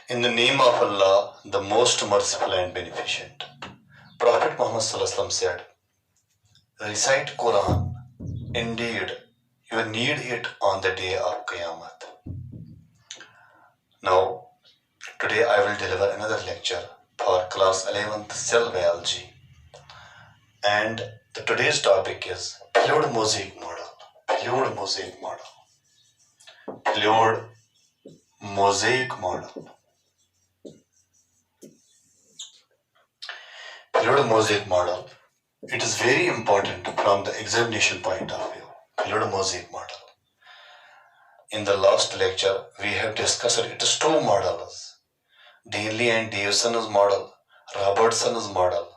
In the name of Allah, the most merciful and beneficent. Prophet Muhammad said, recite Quran. Indeed, you need it on the day of Qiyamah. Now, today I will deliver another lecture for class 11th cell biology. And today's topic is fluid mosaic model. Fluid mosaic model. Fluid mosaic model. Fluid mosaic model. It is very important from the examination point of view. Fluid mosaic model. In the last lecture, we have discussed its two models. Daly and Davison's model, Robertson's model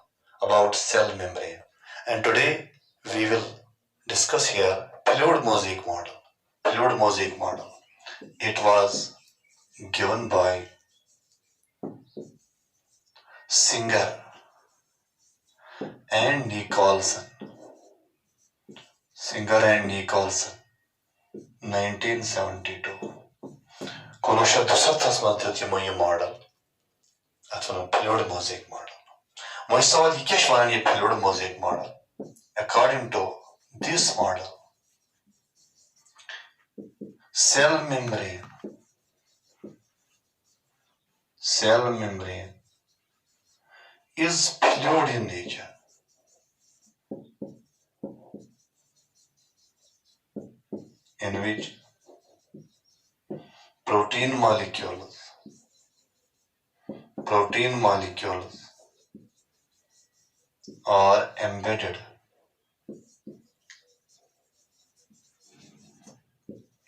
about cell membrane. And today we will discuss here fluid mosaic model. Fluid mosaic model. It was given by Singer and Nicholson. Singer and Nicholson, 1972. Konosha dusattas madhyati moye model. Atano fluid mosaic model. Moye sawal ye kya shwan ye fluid mosaic model. According to this model, cell membrane is fluid in nature. In which protein molecules are embedded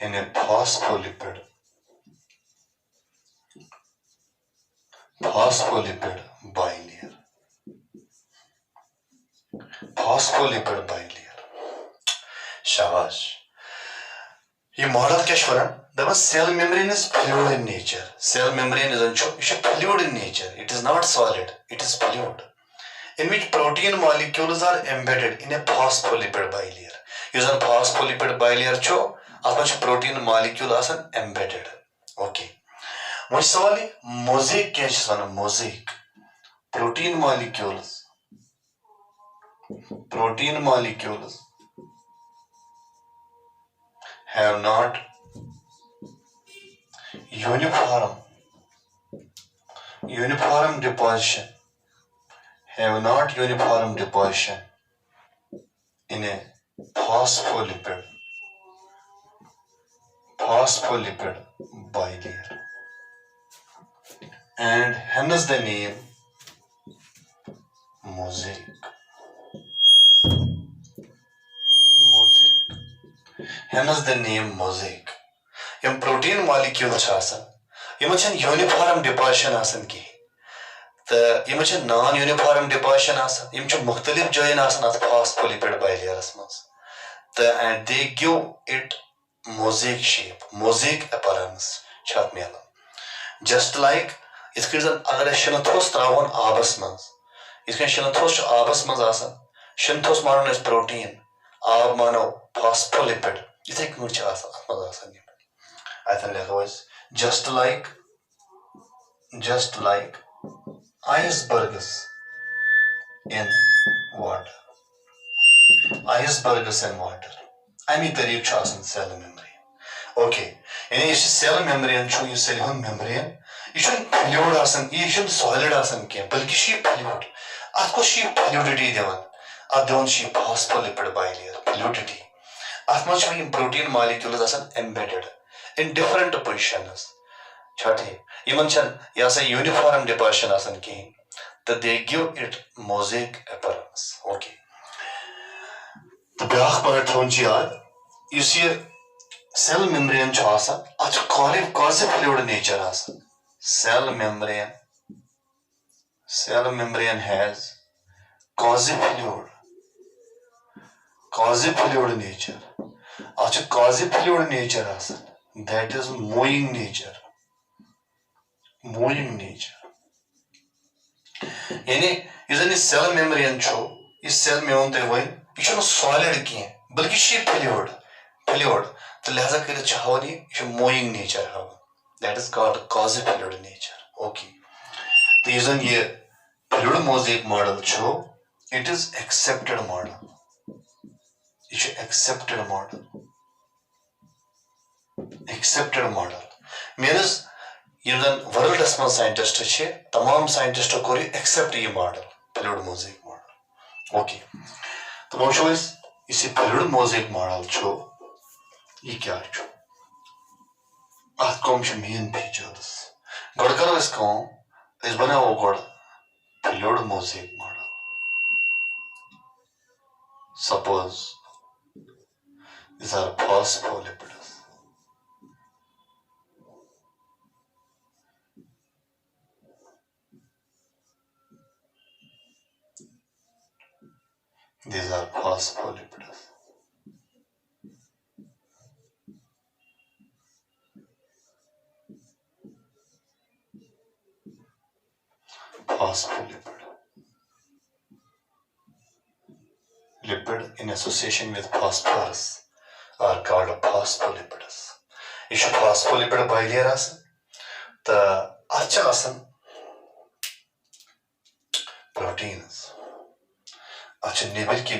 in a phospholipid bilayer. Phospholipid bilayer. Shabash. ये model क्या शवरन the cell membrane is fluid in nature. Cell membrane is fluid in nature. It is not solid, it is fluid, in which protein molecules are embedded in a phospholipid bilayer. Using phospholipid bilayer cho atma protein molecule asan embedded. Okay. Much sawali mosaic kya chha mosaic. Protein molecules have not uniform deposition in a phospholipid bilayer, and hence the name mosaic. Hence the name mosaic. Yam protein molecule chasan. Yamachan uniform deposition asan ki. The yamachan non-uniform deposition asan. Yamachan mukhtalif jayin asan at phospholipid bilayer asmas. And they give it mosaic shape, mosaic appearance. Chat mela. Just like it is an agar shinathos travon abas mans. It can shinathos abas mans asan. Shinathos mano is protein. Ab mano phospholipid. It is good chas asan. I think otherwise, just like icebergs in water. I mean the real cell membrane. Okay. And this cell membrane, you cell membrane, you should fluid asan, you should solid asan ke, balki she fluid. Asko she fluidity devan. Adon she phospholipid bilayer, fluidity. Asmuch protein molecules asan embedded in different positions. Chate, Imanchan Yasa uniform deposition asan ki, that they give it mosaic appearance. Okay. The Bach Parathonchiad, you see a cell membrane chasa, at quasi fluid nature asan. Cell membrane has quasi fluid nature. At quasi fluid nature asan. That is moving nature. Yani using cell membrane cho, is cell membrane te hoin, it should solid ki, balki she fluid. तो लिहाजा कर चाहवनी moving nature have. That is called quasi fluid nature. Okay. The reason ये fluid mosaic model show it is accepted model. It is accepted model. Accepted model means यम जन worlds मन scientist छे तमाम साइंटिस्टों को accept ये model fluid mosaic model. Okay तो वो इस फ्लूइड मोज़ेक मॉडल छो ये क्या छो अत कम छ मेन फीचर्स गड करो इस कम इस बनाओ गड fluid mosaic model. Suppose these are phospholipids. These are phospholipids. Phospholipid. Lipid in association with phosphorus are called phospholipids. If phospholipid bilayer asan, the acha asan proteins. Acha nebel ki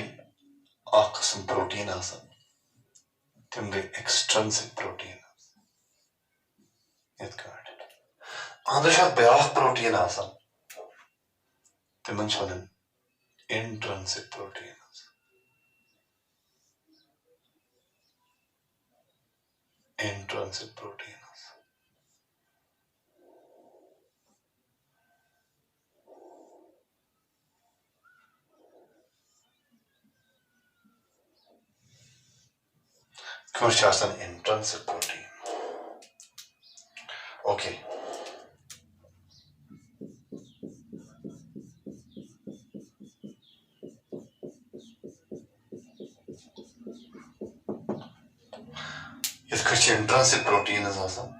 some protein asan. Tim the extrinsic protein. It got it. Andasha beach protein asan. Tim cholen intrinsic protein. Intrinsic proteins. Which is an intrinsic protein. Okay. Which intrinsic protein is also.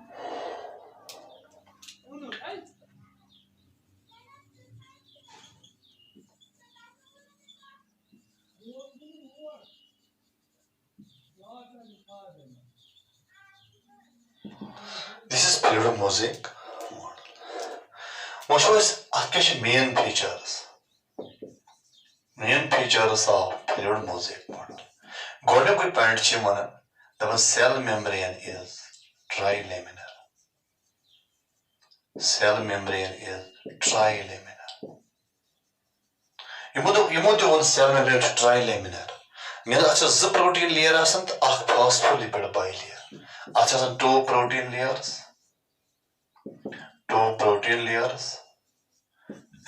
This is fluid mosaic model. What was actually main features? Main features of fluid mosaic model. God of good point chimana. The cell membrane is trilaminar. Cell membrane is trilaminar. You must one cell membrane is trilaminar. Means अच्छा z protein layer आसन तो आख phospholipid bilayer. अच्छा सन two protein layers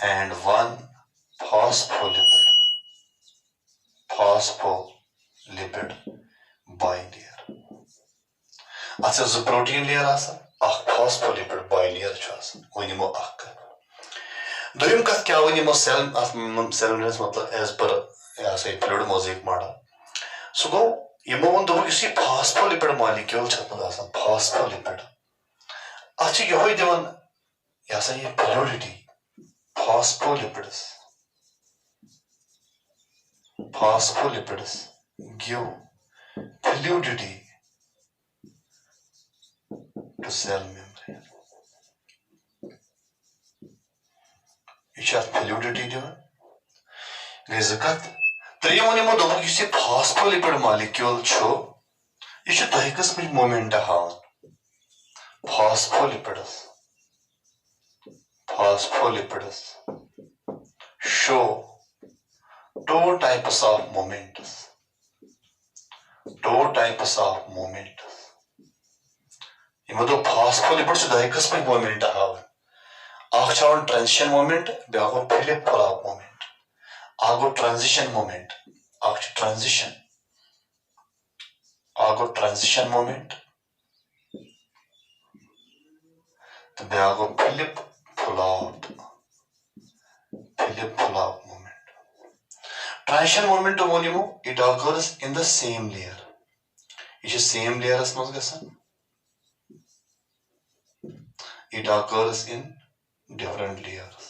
and one phospholipid bilayer. अच्छा जो protein layer आसन अख phospholipid bilayer छ आसन वनिमो अख दोयम कथ क्या वनिमो सेल मेम्ब्रेन्स मतलब एज पर या से फ्लूइड मोज़ेक मॉडल सो गो यमो वन दो किसी फॉस्फोलिपिड मॉलिक्यूल छ पर आसन फॉस्फोलिपिड अच्छी यहोय दिवन या से ये fluidity phospholipids give fluidity to cell membrane. Which has fluidity given. Rezakat. Triyamoni mo dobu kisi phospholipid molecule cho. Ish dahikas mit momenta haun. Phospholipids show two types of moments. यमो दो phospholipids दाहिकस में moment हावन आख छावन transition moment ब्यागो flip flop moment आगो transition moment आख ट्रांजिशन मोमेंट तो ब्यागो flip flop moment. Transition moment of volume it occurs in the same layer. It is same layer as mos gasan. It occurs in different layers.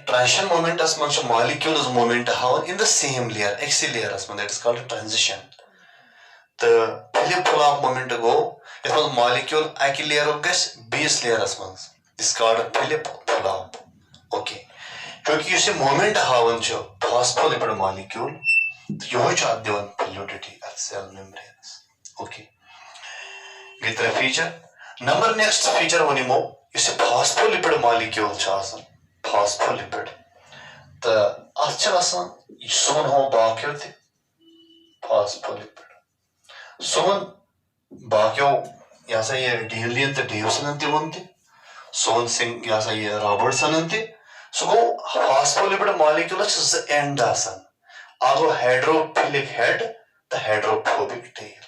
Transition moment as much molecules moment how in the same layer, X layer as that is called a transition. The flip flop moment गो यथ मज molecule अकि layer गस बीस layers मज इस called flip flop okay क्योंकि इस moment हावन छ phospholipid molecule यो छ दिवन fluidity at cell membranes okay गई त्रे फीचर नंबर नेक्स्ट फीचर वनिमो इस फॉस्फोलिपिड मॉलिक्यूल छ आसन फॉस्फोलिपिड त अछ आसन सोन हो बाक्यो थे फॉस्फोलिपिड सोन बाक्यो यासा ये डीलियन ते डेविसन ते वनते सोन सिंह यासा ये रॉबर्टसन ते सो गो फॉस्फोलिपिड मॉलिक्यूल छ एंड आसन आगो hydrophilic head the hydrophobic tell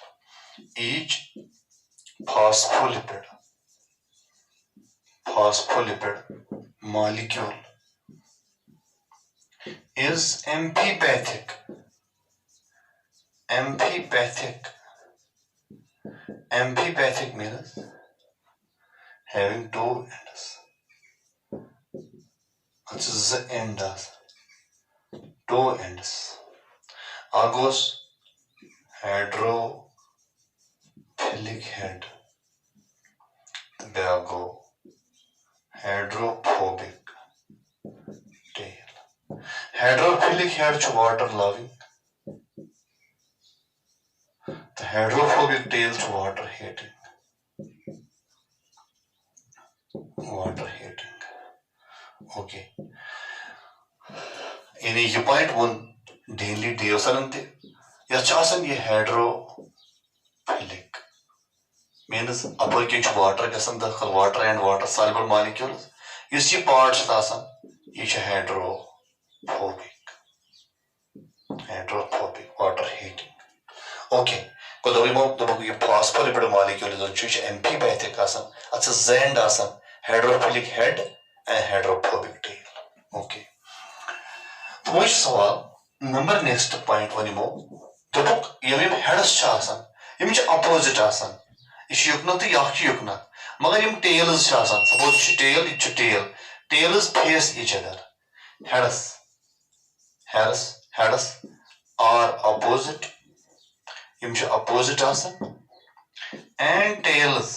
each phospholipid molecule is amphipathic means having two ends which is the end two ends agos hydrophilic head Bago hydrophobic tail. Hydrophilic head to water loving. The hydrophobic tail to water hating. Okay. Any you point one daily deosanante. Yachasan ye hydrophilic. Means upper kinch water gasan the water and water soluble molecules. You see parts tasan each hydrophobic water heating. Okay. Ko do mo do you phospholipid molecule is which amphipathic asan. That's a zend asan hydrophilic head and hydrophobic tail. Okay. तो वही सवाल number next point वनी मो तो book यह heads चासन यह मुझे opposite आसन इस युग्न तो याक युग्न मगर यम tails चासन suppose each tails face each other heads are opposite यम opposite आसन and tails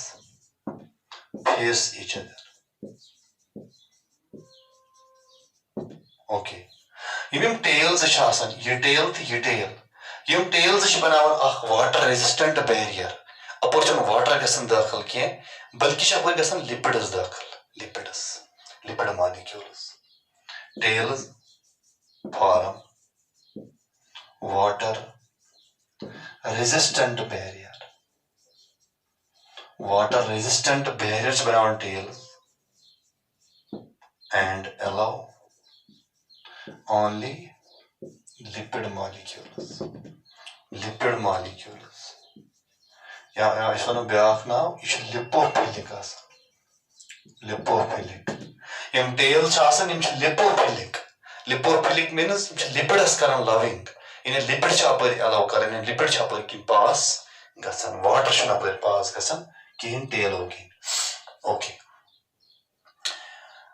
face each other okay यम tails चासन ये tail यम tails बनावन water resistant barrier अपर वाटर गसन दाखिल कह बल्कि गसन लिपिड्स दाखिल lipid molecules tails form water resistant barriers बनावन tails and allow only lipid molecules या इस वन ब्याक नाव यह लिपोफिलिक यम टेल लिपोफिलिक मीन्स लिपिडस कर loving in lipid upper allow कर लिपिड अपर कि पास गसन वाटर अपर पास गसन कहीं टेल ओके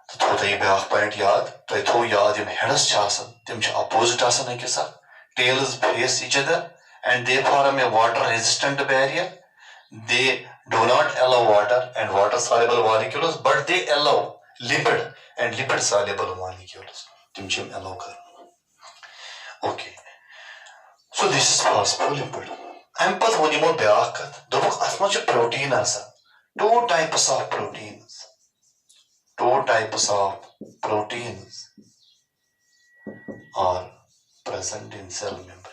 तो थो तुम ब्याक पॉइंट याद तुम थो याद यम हेड्स तम अपोजिट अकिस tails face each other and they form a water resistant barrier. They do not allow water and water soluble molecules, but they allow lipid and lipid soluble molecules. Timchim allow kar. Okay. So this is phospholipid. I'm path honi mo byakat. Dobuk asma ch protein asa. Two types of proteins are present in cell membrane.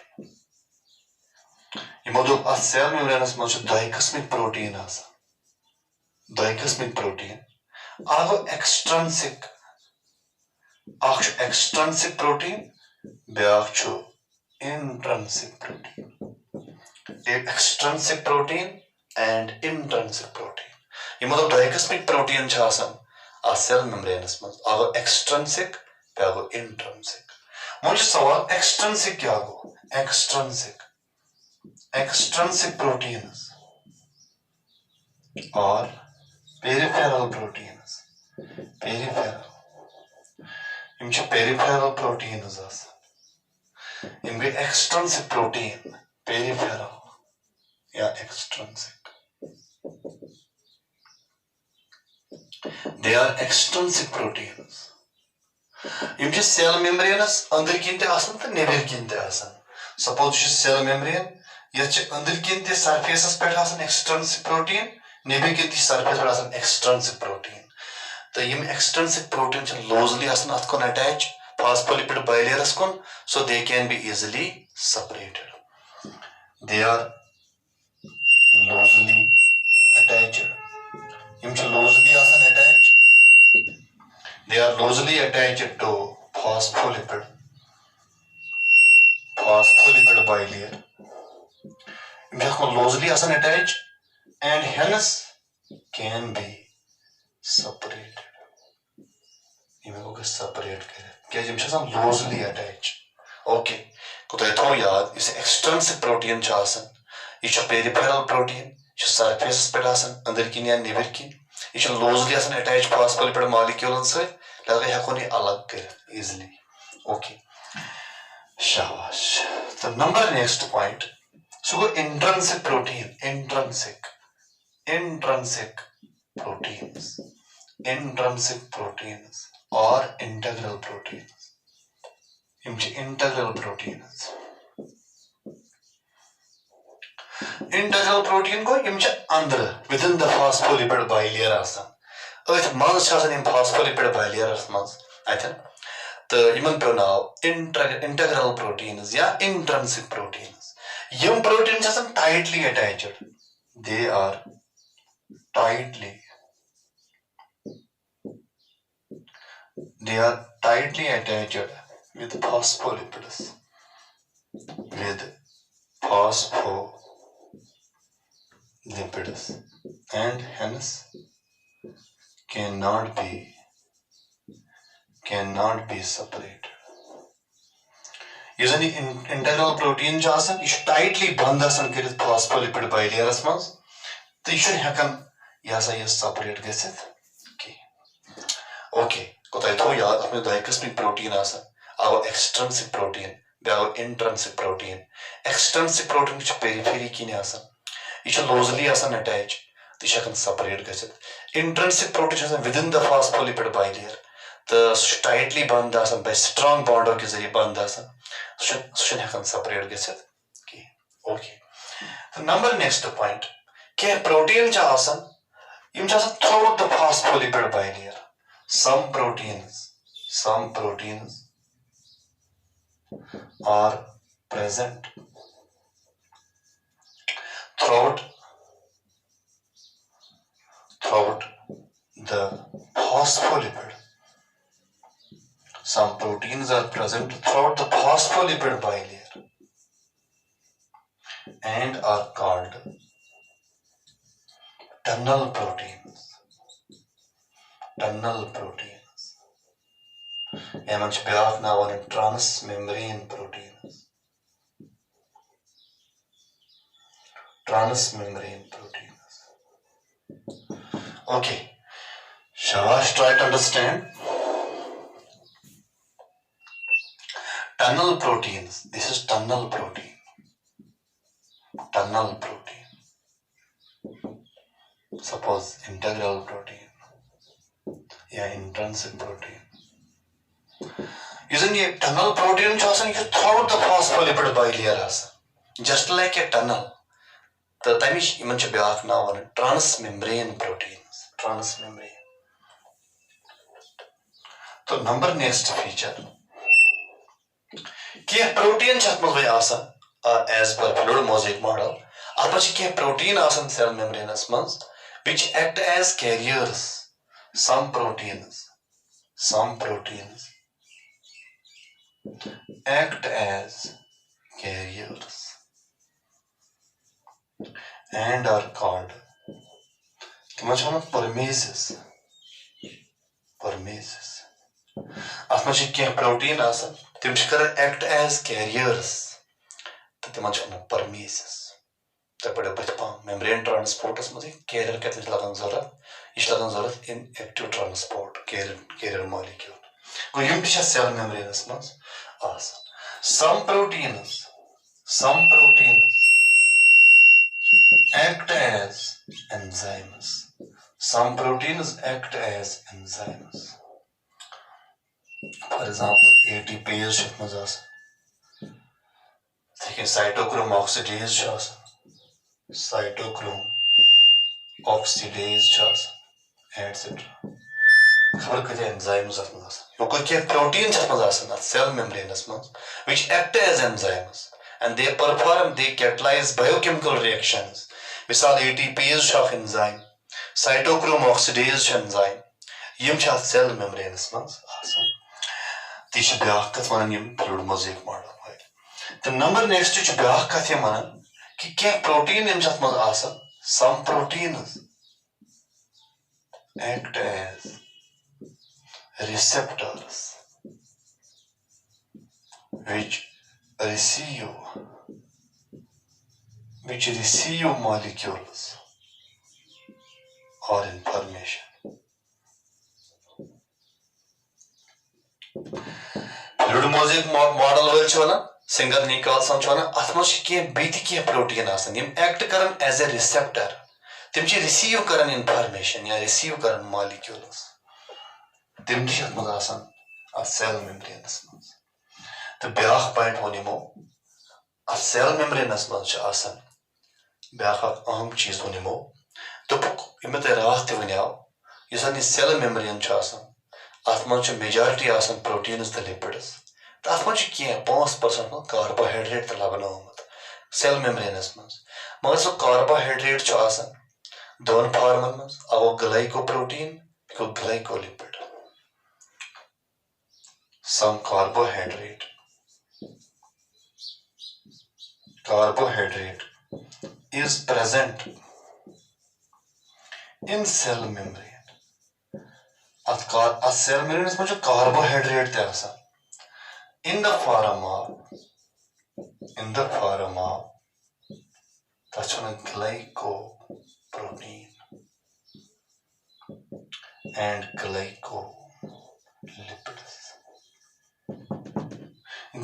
Imoduk a cell membrane maj dikosmic protein asa. Dikosmic protein. Ago extrinsic protein. Beakchu intrinsic protein. Extrinsic protein and intrinsic protein. Imoduk dikosmic protein chasan a cell membrane maj. Ago extrinsic. Beago intrinsic. Mujhe sawal extrinsic kya go? Extrinsic proteins or peripheral proteins. Peripheral proteins as extrinsic protein peripheral या extrinsic. They are extrinsic proteins. Yum छ cell membrane अंदर किन ते आसन तो neighbour किन ते आसन. Suppose छ cell membrane यह छ अंदर किन ते surface पे आसन extrinsic protein, नेबर किन ते surface पे आसन extrinsic protein. तो यम extrinsic protein छ loosely आसन अथ कोन attach phospholipid bilayers kon, so they can be easily separated. They are loosely attached. Yum छ loosely आसन attached. They are loosely attached to phospholipid bilayer. Yum छ loosely आसन attached and hence can be separated. Separate loosely attached. Okay. This extrinsic protein is a peripheral protein. It is surface under it loosely attached phospholipid molecules easily. Okay. Shabash. The number next point. So intrinsic protein. Intrinsic proteins. Intrinsic proteins or integral proteins. Integral proteins. Integral protein go under within the phospholipid bilayer asan. If mans asan in phospholipid bilayer mans, I think the human pe now integral proteins ya intrinsic proteins. Yum proteins asan tightly attached. They are tightly attached with phospholipids. And hence cannot be separated. Using integral protein is tightly bound with phospholipid bilayers mans. So you should have separate this. Okay. Protein our extrinsic protein, our intrinsic protein. Extrinsic protein is periphery ki asan. It is loosely attached. This can separate. Intrinsic protein is within the phospholipid bilayer. The tightly bound by strong bond or bond so can separate. Okay. The number next point. Protein throughout the phospholipid bilayer. Some proteins are present throughout the phospholipid. Some proteins are present throughout the phospholipid bilayer and are called tunnel proteins. Now on transmembrane proteins. Okay. Shabash, try to understand. Tunnel proteins. This is tunnel protein. Suppose integral protein. Yeah, intrinsic protein. Using a tunnel protein, you throughout the phospholipid bilayer. Just like a tunnel. The time is now on transmembrane proteins. So number next feature. Protein as per fluid mosaic model. Protein cell membrane which act as carriers. Some proteins act as carriers and are called permeases. Protein act as carriers. Permeases. Membrane transport carrier in active transport carrier molecule. Cell membrane some proteins act as enzymes. Some proteins act as enzymes. For example, ATPase چھِ منٛز آسان. یِتھٕے کٔنۍ cytochrome oxidase چھُ آسان. Cytochrome oxidase چھُ آسان, etc. خبر کۭتیاہ enzymes اتھ منٛز آسان. یوٚکُن کینٛہہ protein چھِ اتھ منٛز آسان اتھ cell membrane منٛز which act as enzymes and they catalyze biochemical reactions. مثال ATPase چھُ اکھ enzyme, cytochrome oxidase چھُ enzyme. یِم چھِ اتھ cell membrane منٛز آسان. تی چھِ بیاکھ کتھ ونان یِم fluid mosaic model وٲلۍ. تہٕ نمبر نیکسٹ چھِ بیاکھ کتھ یِم ونان کہِ کینٛہہ پروٹیٖن یِم چھِ اتھ منٛز آسان. Some proteins act as receptors which receive molecules or information. Fluid mosaic model وٲلۍ چھِ ونان, سنگر نیکالسن چھُ ونان اتھ منٛز چھِ کینٛہہ بیٚیہِ تہِ کینٛہہ پروٹیٖن آسان یِم ایکٹ کران ایز اے رِسیپٹر. تِم چھِ رِسیٖو کران انفارمیشن یا رِسیٖو کران مالِکیوٗلز. تِم تہِ چھِ اتھ منٛز آسان اتھ سیل میمبرینس منٛز. تہٕ بیاکھ پویِنٹ ووٚن یِمو اتھ سیل میمبرینس منٛز چھِ آسان بیاکھ اکھ اہم چیٖز ووٚن یِمو. دوٚپُکھ یِم مےٚ تۄہہِ راتھ تہِ ونیاو یُس زن یہِ سیل میمبرین چھُ آسان اتھ منٛز چھُ میجارٹی آسان پروٹیٖنز تہٕ لِپِڈٕز. تہٕ اتھ منٛز چھُ کینٛہہ 5% کاربوہایڈریٹ تہِ لبنہٕ آمُت سیل میمبرینس منٛز. مگر سُہ کاربوہایڈریٹ چھُ آسان دۄن فارمن منٛز. اکھ گوٚو گلایکو پروٹیٖن, بیٚیہِ گوٚو گلایکولِپِڈ. Some carbohydrate is present in cell membrane. At cell membrane منٛز چھُ carbohydrate تہِ آسان in the form of تتھ چھِ ونان glycoprotein and glycolipids.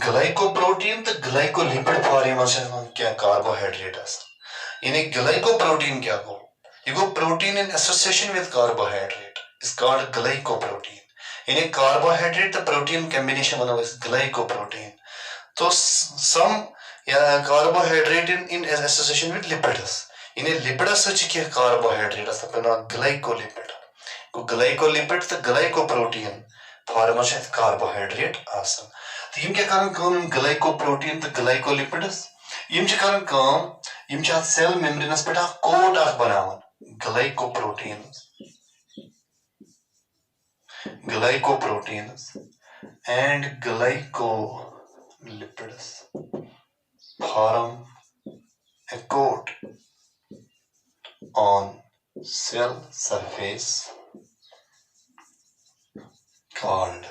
Glycoprotein تہٕ glycolipid فارم منٛز چھِ کینٛہہ carbohydrate آسان. یعنی glycoprotein کیٛاہ گوٚو؟ یہِ گوٚو protein in association with carbohydrate is called glycoprotein. یعنی carbohydrate تہٕ protein combination ونو أسۍ glycoprotein. تو some carbohydrate in association with lipids. یعنی lipids سۭتۍ چھِ کینٛہہ carbohydrate آسان تَتھ ونان glycolipid. گوٚو glycolipid تہٕ glycoprotein فارم منٛز چھِ اَتھ carbohydrate آسان. تہٕ یِم کیٛاہ کران کٲم یِم glycoprotein تہٕ glycolipids یِم چھِ کران کٲم یِم چھِ اتھ سیل میمبرینس پٮ۪ٹھ اکھ کوٹ اکھ بناوان. glycoproteins and glycolipids form a coat on cell surface called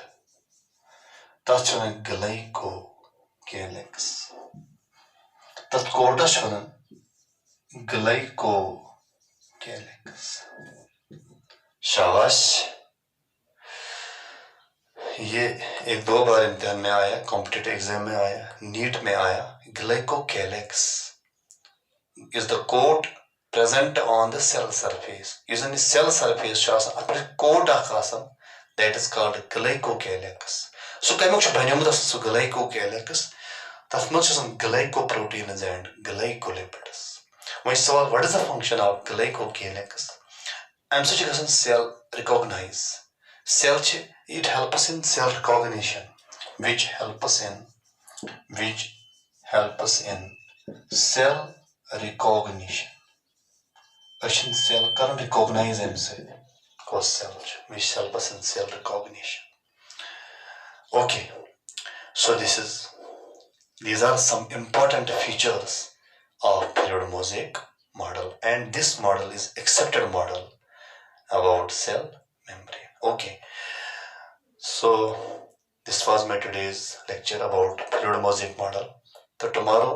تتھ چھِ ونان glycocalyx. تتھ کوٹس چھِ ونان glycocalyx. शाबाश. ये एक दो बार इम्तिहान में आया, कॉम्पिटिटिव एग्जाम में आया, नीट में आया. glycocalyx is the coat present on the cell surface. یُس زن یہِ cell surface چھُ آسان اتھ پٮ۪ٹھ کوٹ اکھ آسان that is called glycocalyx. سُہ کمیُک چھُ بنیومُت آسان سُہ glycocalyx. تتھ منٛز چھِ آسان glycoproteins and glycolipids. وۄنۍ سوال what is the function of glycocalyx? امہِ سۭتۍ چھِ گژھان cell recognize. Cell چھِ it helps in cell recognition which helps in cell recognition. أسۍ چھِنہٕ cell کران recognize امہِ سۭتۍ کۄس cell چھِ which helps in cell recognition. Okay, so these are some important features of fluid mosaic model, and this model is accepted model about cell membrane. Okay, so this was my today's lecture about fluid mosaic model. So tomorrow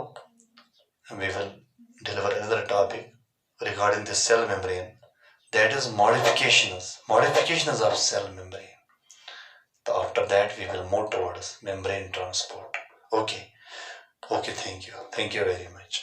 we will deliver another topic regarding the cell membrane, that is modifications of cell membrane. So after that we will move towards membrane transport. Okay, thank you very much.